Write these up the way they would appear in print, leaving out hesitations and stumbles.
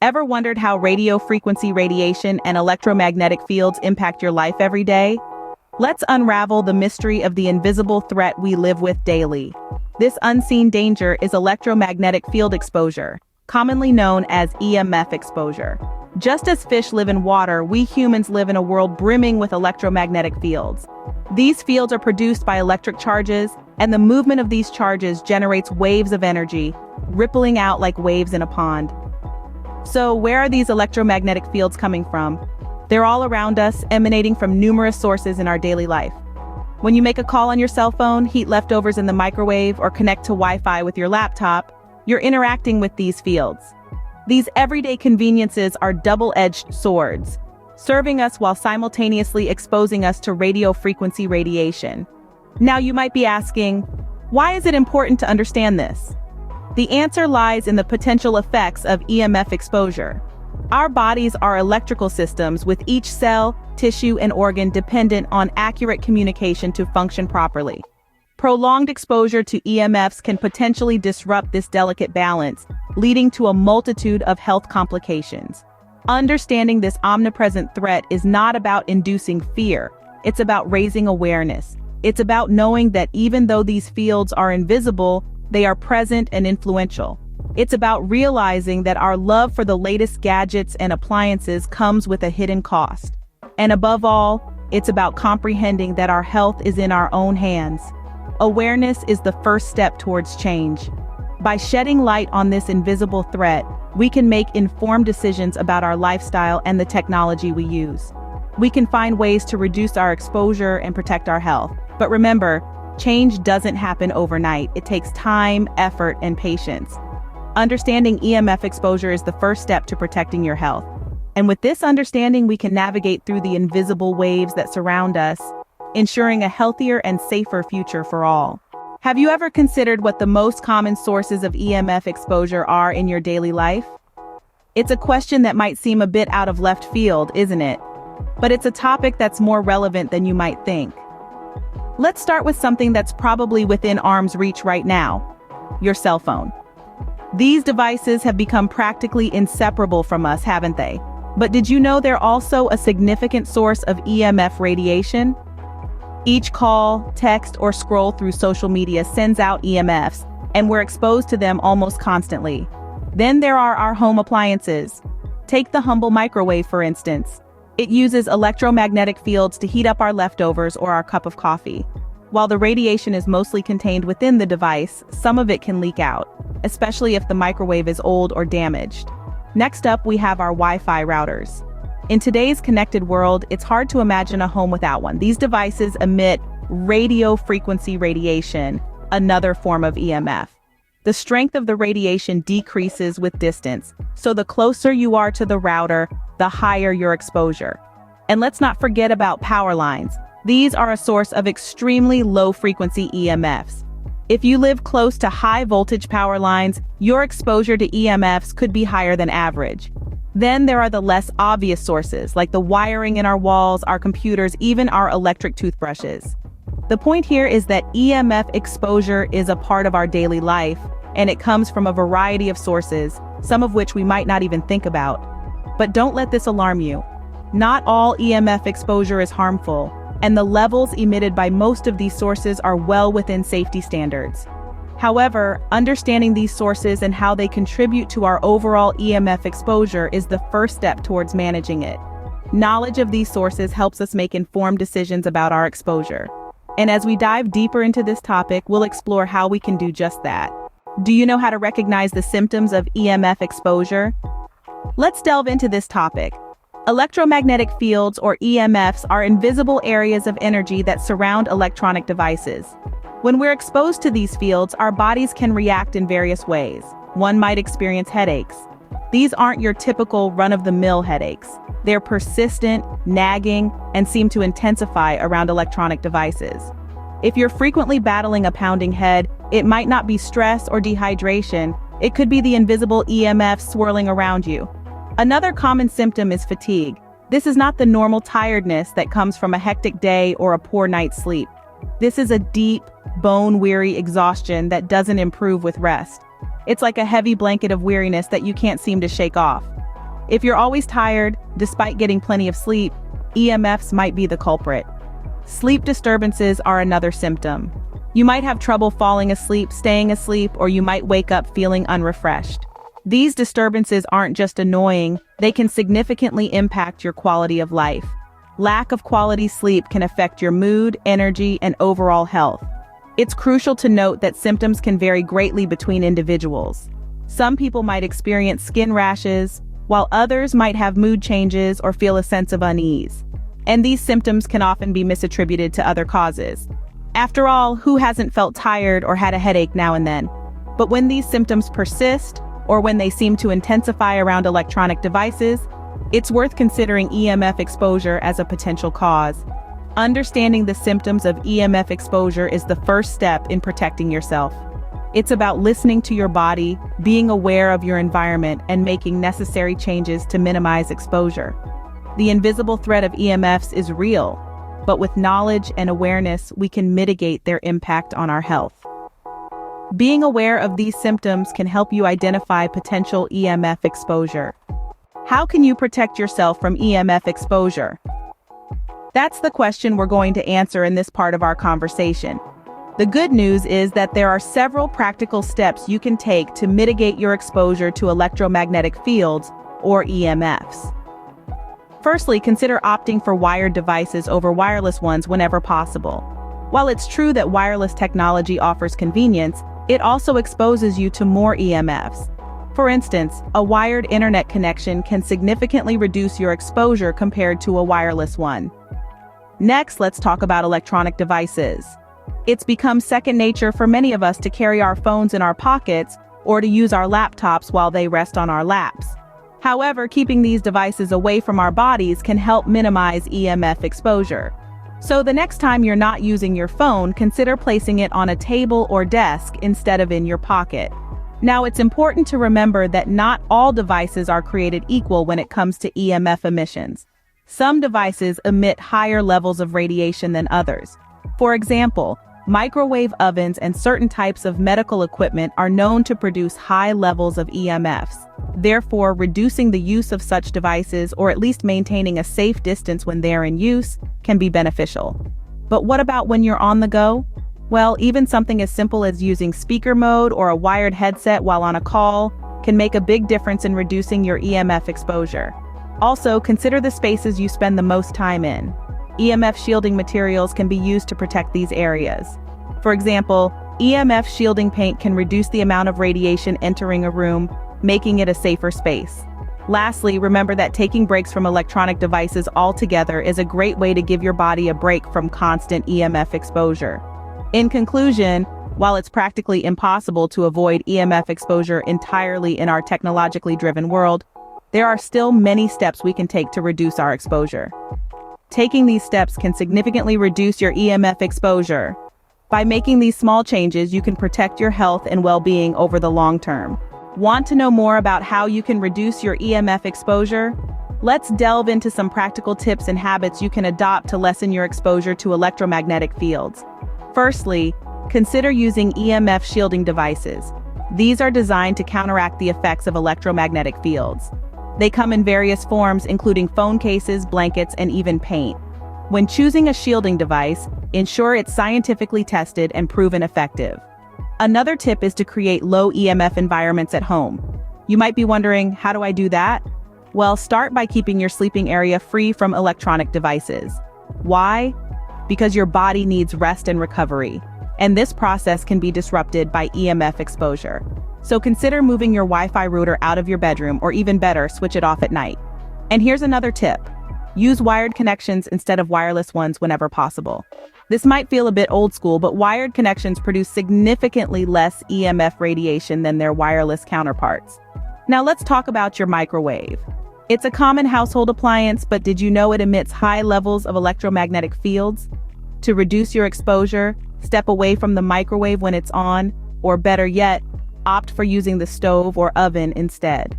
Ever wondered how radio frequency radiation and electromagnetic fields impact your life every day? Let's unravel the mystery of the invisible threat we live with daily. This unseen danger is electromagnetic field exposure, commonly known as EMF exposure. Just as fish live in water, we humans live in a world brimming with electromagnetic fields. These fields are produced by electric charges, and the movement of these charges generates waves of energy, rippling out like waves in a pond. So, where are these electromagnetic fields coming from? They're all around us, emanating from numerous sources in our daily life. When you make a call on your cell phone, heat leftovers in the microwave, or connect to Wi-Fi with your laptop, you're interacting with these fields. These everyday conveniences are double-edged swords, serving us while simultaneously exposing us to radio frequency radiation. Now you might be asking, why is it important to understand this? The answer lies in the potential effects of EMF exposure. Our bodies are electrical systems, with each cell, tissue, and organ dependent on accurate communication to function properly. Prolonged exposure to EMFs can potentially disrupt this delicate balance, leading to a multitude of health complications. Understanding this omnipresent threat is not about inducing fear, it's about raising awareness. It's about knowing that even though these fields are invisible, they are present and influential. It's about realizing that our love for the latest gadgets and appliances comes with a hidden cost. And above all, it's about comprehending that our health is in our own hands. Awareness is the first step towards change. By shedding light on this invisible threat, we can make informed decisions about our lifestyle and the technology we use. We can find ways to reduce our exposure and protect our health. But remember, change doesn't happen overnight. It takes time, effort, and patience. Understanding EMF exposure is the first step to protecting your health. And with this understanding, we can navigate through the invisible waves that surround us, ensuring a healthier and safer future for all. Have you ever considered what the most common sources of EMF exposure are in your daily life? It's a question that might seem a bit out of left field, isn't it? But it's a topic that's more relevant than you might think. Let's start with something that's probably within arm's reach right now: your cell phone. These devices have become practically inseparable from us, haven't they? But did you know they're also a significant source of EMF radiation? Each call, text, or scroll through social media sends out EMFs, and we're exposed to them almost constantly. Then there are our home appliances. Take the humble microwave, for instance. It uses electromagnetic fields to heat up our leftovers or our cup of coffee. While the radiation is mostly contained within the device, some of it can leak out, especially if the microwave is old or damaged. Next up, we have our Wi-Fi routers. In today's connected world, it's hard to imagine a home without one. These devices emit radio frequency radiation, another form of EMF. The strength of the radiation decreases with distance, so the closer you are to the router, the higher your exposure. And let's not forget about power lines. These are a source of extremely low-frequency EMFs. If you live close to high-voltage power lines, your exposure to EMFs could be higher than average. Then there are the less obvious sources, like the wiring in our walls, our computers, even our electric toothbrushes. The point here is that EMF exposure is a part of our daily life, and it comes from a variety of sources, some of which we might not even think about. But don't let this alarm you. Not all EMF exposure is harmful, and the levels emitted by most of these sources are well within safety standards. However, understanding these sources and how they contribute to our overall EMF exposure is the first step towards managing it. Knowledge of these sources helps us make informed decisions about our exposure. And as we dive deeper into this topic, we'll explore how we can do just that. Do you know how to recognize the symptoms of EMF exposure? Let's delve into this topic. Electromagnetic fields, or EMFs, are invisible areas of energy that surround electronic devices. When we're exposed to these fields, our bodies can react in various ways. One might experience headaches. These aren't your typical run-of-the-mill headaches. They're persistent, nagging, and seem to intensify around electronic devices. If you're frequently battling a pounding head, it might not be stress or dehydration. It could be the invisible EMF swirling around you. Another common symptom is fatigue. This is not the normal tiredness that comes from a hectic day or a poor night's sleep. This is a deep, bone-weary exhaustion that doesn't improve with rest. It's like a heavy blanket of weariness that you can't seem to shake off. If you're always tired, despite getting plenty of sleep, EMFs might be the culprit. Sleep disturbances are another symptom. You might have trouble falling asleep, staying asleep, or you might wake up feeling unrefreshed. These disturbances aren't just annoying, they can significantly impact your quality of life. Lack of quality sleep can affect your mood, energy, and overall health. It's crucial to note that symptoms can vary greatly between individuals. Some people might experience skin rashes, while others might have mood changes or feel a sense of unease. And these symptoms can often be misattributed to other causes. After all, who hasn't felt tired or had a headache now and then? But when these symptoms persist, or when they seem to intensify around electronic devices, it's worth considering EMF exposure as a potential cause. Understanding the symptoms of EMF exposure is the first step in protecting yourself. It's about listening to your body, being aware of your environment, and making necessary changes to minimize exposure. The invisible threat of EMFs is real, but with knowledge and awareness, we can mitigate their impact on our health. Being aware of these symptoms can help you identify potential EMF exposure. How can you protect yourself from EMF exposure? That's the question we're going to answer in this part of our conversation. The good news is that there are several practical steps you can take to mitigate your exposure to electromagnetic fields, or EMFs. Firstly, consider opting for wired devices over wireless ones whenever possible. While it's true that wireless technology offers convenience, it also exposes you to more EMFs. For instance, a wired internet connection can significantly reduce your exposure compared to a wireless one. Next, let's talk about electronic devices. It's become second nature for many of us to carry our phones in our pockets or to use our laptops while they rest on our laps. However, keeping these devices away from our bodies can help minimize EMF exposure. So the next time you're not using your phone, consider placing it on a table or desk instead of in your pocket. Now, it's important to remember that not all devices are created equal when it comes to EMF emissions. Some devices emit higher levels of radiation than others. For example, microwave ovens and certain types of medical equipment are known to produce high levels of EMFs. Therefore, reducing the use of such devices, or at least maintaining a safe distance when they're in use, can be beneficial. But what about when you're on the go? Well, even something as simple as using speaker mode or a wired headset while on a call can make a big difference in reducing your EMF exposure. Also, consider the spaces you spend the most time in. EMF shielding materials can be used to protect these areas. For example, EMF shielding paint can reduce the amount of radiation entering a room, making it a safer space. Lastly, remember that taking breaks from electronic devices altogether is a great way to give your body a break from constant EMF exposure. In conclusion, while it's practically impossible to avoid EMF exposure entirely in our technologically driven world, there are still many steps we can take to reduce our exposure. Taking these steps can significantly reduce your EMF exposure. By making these small changes, you can protect your health and well-being over the long term. Want to know more about how you can reduce your EMF exposure? Let's delve into some practical tips and habits you can adopt to lessen your exposure to electromagnetic fields. Firstly, consider using EMF shielding devices. These are designed to counteract the effects of electromagnetic fields. They come in various forms, including phone cases, blankets, and even paint. When choosing a shielding device, ensure it's scientifically tested and proven effective. Another tip is to create low EMF environments at home. You might be wondering, how do I do that? Well, start by keeping your sleeping area free from electronic devices. Why? Because your body needs rest and recovery, and this process can be disrupted by EMF exposure. So consider moving your Wi-Fi router out of your bedroom, or even better, switch it off at night. And here's another tip. Use wired connections instead of wireless ones whenever possible. This might feel a bit old school, but wired connections produce significantly less EMF radiation than their wireless counterparts. Now let's talk about your microwave. It's a common household appliance, but did you know it emits high levels of electromagnetic fields? To reduce your exposure, step away from the microwave when it's on, or better yet, opt for using the stove or oven instead.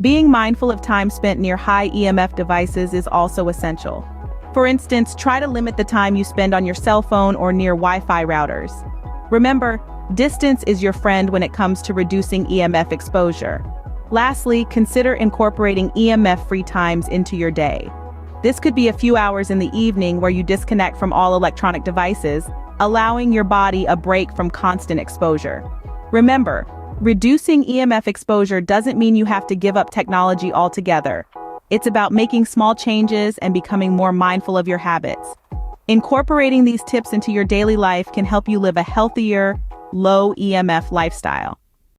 Being mindful of time spent near high EMF devices is also essential. For instance, try to limit the time you spend on your cell phone or near Wi-Fi routers. Remember, distance is your friend when it comes to reducing EMF exposure. Lastly, consider incorporating EMF-free times into your day. This could be a few hours in the evening where you disconnect from all electronic devices, allowing your body a break from constant exposure. Remember, reducing EMF exposure doesn't mean you have to give up technology altogether. It's about making small changes and becoming more mindful of your habits. Incorporating these tips into your daily life can help you live a healthier, low EMF lifestyle.